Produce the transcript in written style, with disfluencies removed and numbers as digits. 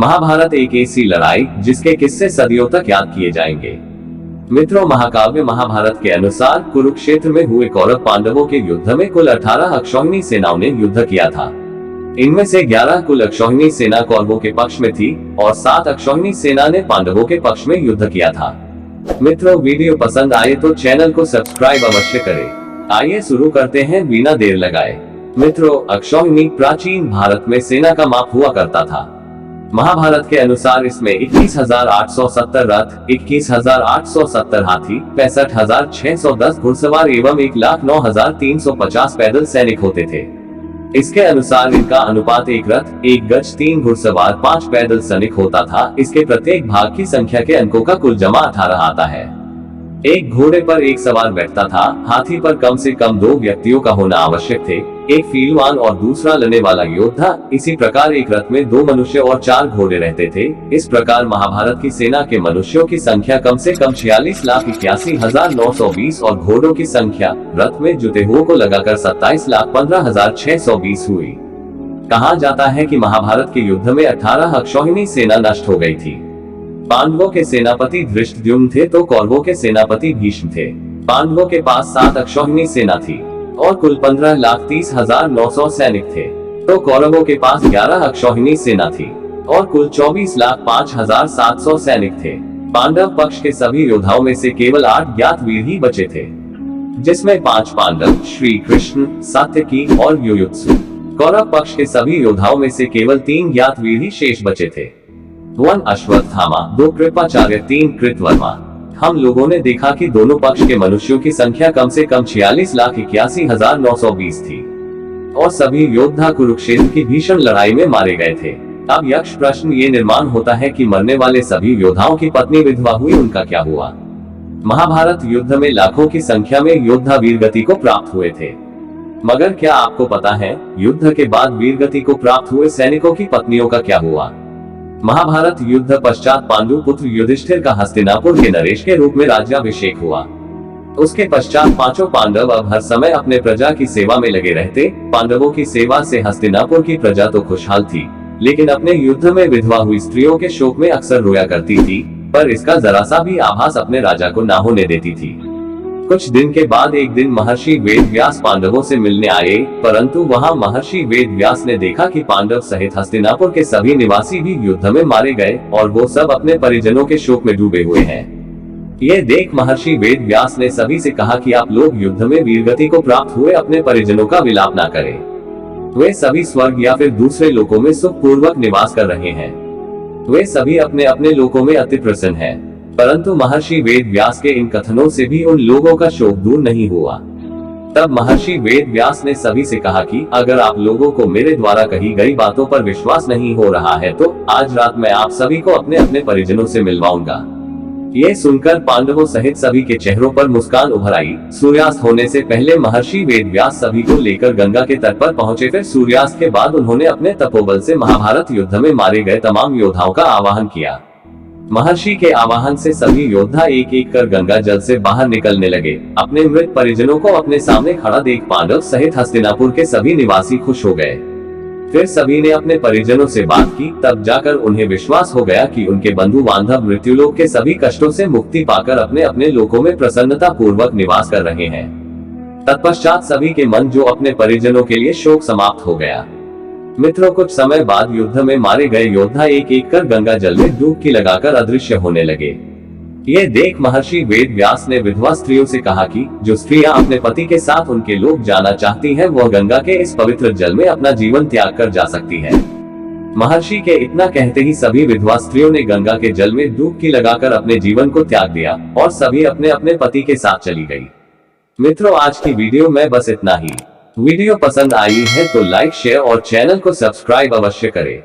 महाभारत एक ऐसी लड़ाई जिसके किस्से सदियों तक याद किए जाएंगे। मित्रों, महाकाव्य महाभारत के अनुसार कुरुक्षेत्र में हुए कौरव पांडवों के युद्ध में कुल 18 अक्षौहिणी सेनाओं ने युद्ध किया था। इनमें से 11 कुल अक्षौहिणी सेना कौरवों के पक्ष में थी और 7 अक्षौहिणी सेना ने पांडवों के पक्ष में युद्ध किया था। मित्रों, वीडियो पसंद आए तो चैनल को सब्सक्राइब अवश्य करें। आइए शुरू करते हैं बिना देर लगाए। मित्रों, अक्षौहिणी प्राचीन भारत में सेना का माप हुआ करता था। महाभारत के अनुसार इसमें 21,870 रथ, 21,870 हाथी, 65,610 घुड़सवार एवं 1,09,350 पैदल सैनिक होते थे। इसके अनुसार इनका अनुपात 1 रथ, 1 गज, 3 घुड़सवार, 5 पैदल सैनिक होता था। इसके प्रत्येक भाग की संख्या के अंकों का कुल जमा 18 आता है। एक घोड़े पर एक सवार बैठता था। हाथी पर कम से कम 2 व्यक्तियों का होना आवश्यक थे, एक फील्डवान और दूसरा लड़ने वाला योद्धा। इसी प्रकार एक रथ में 2 मनुष्य और 4 घोड़े रहते थे। इस प्रकार महाभारत की सेना के मनुष्यों की संख्या कम से कम 46,81,920 और घोड़ों की संख्या रथ में जुटे हुओं को लगाकर 27,15,620 हुई। कहा जाता है कि महाभारत के युद्ध में 18 अक्षौहिणी सेना नष्ट हो गई थी। पांडवों के सेनापति धृष्टद्युम्न थे तो कौरवों के सेनापति भीष्म थे। पांडवों के पास 7 अक्षौहिणी सेना थी और कुल 15,30,900 सैनिक थे, तो कौरवों के पास 11 अक्षौहिणी सेना थी और कुल 24,05,700 सैनिक थे। पांडव पक्ष के सभी योद्धाओं में से केवल 8 ज्ञात वीर ही बचे थे, जिसमें 5 पांडव, श्री कृष्ण, सात्यकी और युयुत्सु। कौरव पक्ष के सभी योद्धाओं में से केवल 3 ज्ञात वीर ही शेष बचे थे। 1 अश्वत्थामा, 2 कृपाचार्य, 3 कृतवर्मा। हम लोगों ने देखा कि दोनों पक्ष के मनुष्यों की संख्या कम से कम 46,81,920 थी और सभी योद्धा कुरुक्षेत्र की भीषण लड़ाई में मारे गए थे। अब यक्ष प्रश्न ये निर्माण होता है कि मरने वाले सभी योद्धाओं की पत्नी विधवा हुई, उनका क्या हुआ? महाभारत युद्ध में लाखों की संख्या में योद्धा वीरगति को प्राप्त हुए थे, मगर क्या आपको पता है युद्ध के बाद वीरगति को प्राप्त हुए सैनिकों की पत्नियों का क्या हुआ? महाभारत युद्ध पश्चात पांडु पुत्र युधिष्ठिर का हस्तिनापुर के नरेश के रूप में राज्याभिषेक हुआ। उसके पश्चात 5 पांडव अब हर समय अपने प्रजा की सेवा में लगे रहते। पांडवों की सेवा से हस्तिनापुर की प्रजा तो खुशहाल थी, लेकिन अपने युद्ध में विधवा हुई स्त्रियों के शोक में अक्सर रोया करती थी, पर इसका जरा सा भी आभास अपने राजा को ना होने देती थी। कुछ दिन के बाद एक दिन महर्षि वेदव्यास पांडवों से मिलने आए, परंतु वहां महर्षि वेदव्यास ने देखा कि पांडव सहित हस्तिनापुर के सभी निवासी भी युद्ध में मारे गए और वो सब अपने परिजनों के शोक में डूबे हुए हैं। ये देख महर्षि वेदव्यास ने सभी से कहा कि आप लोग युद्ध में वीरगति को प्राप्त हुए अपने परिजनों का विलाप ना करें। वे सभी स्वर्ग या फिर दूसरे लोकों में सुख पूर्वक निवास कर रहे हैं। वे सभी अपने अपने लोकों में अति प्रसन्न हैं। परंतु महर्षि वेदव्यास के इन कथनों से भी उन लोगों का शोक दूर नहीं हुआ। तब महर्षि वेदव्यास ने सभी से कहा कि अगर आप लोगों को मेरे द्वारा कही गई बातों पर विश्वास नहीं हो रहा है तो आज रात मैं आप सभी को अपने अपने परिजनों से मिलवाऊंगा। ये सुनकर पांडवों सहित सभी के चेहरों पर मुस्कान उभर आई। सूर्यास्त होने से पहले महर्षि वेदव्यास सभी को लेकर गंगा के तट पर पहुंचे। फिर सूर्यास्त के बाद उन्होंने अपने तपोबल से महाभारत युद्ध में मारे गए तमाम योद्धाओं का आवाहन किया। महर्षि के आवाहन से सभी योद्धा एक एक कर गंगा जल से बाहर निकलने लगे। अपने मृत परिजनों को अपने सामने खड़ा देख पांडव सहित हस्तिनापुर के सभी निवासी खुश हो गए। फिर सभी ने अपने परिजनों से बात की, तब जाकर उन्हें विश्वास हो गया कि उनके बंधु बांधव मृत्युलोक के सभी कष्टों से मुक्ति पाकर अपने अपने लोकों में प्रसन्नता पूर्वक निवास कर रहे हैं। तत्पश्चात सभी के मन जो अपने परिजनों के लिए शोक समाप्त हो गया। मित्रों, कुछ समय बाद युद्ध में मारे गए योद्धा एक एक कर गंगा जल में डुबकी लगाकर अदृश्य होने लगे। ये देख महर्षि वेदव्यास ने विधवा स्त्रियों से कहा कि जो स्त्रियां अपने पति के साथ उनके लोक जाना चाहती हैं, वह गंगा के इस पवित्र जल में अपना जीवन त्याग कर जा सकती है। महर्षि के इतना कहते ही सभी विधवा स्त्रियों ने गंगा के जल में डुबकी लगाकर अपने जीवन को त्याग दिया और सभी अपने अपने पति के साथ चली गई। मित्रों, आज की वीडियो में बस इतना ही। वीडियो पसंद आई है तो लाइक, शेयर और चैनल को सब्सक्राइब अवश्य करें।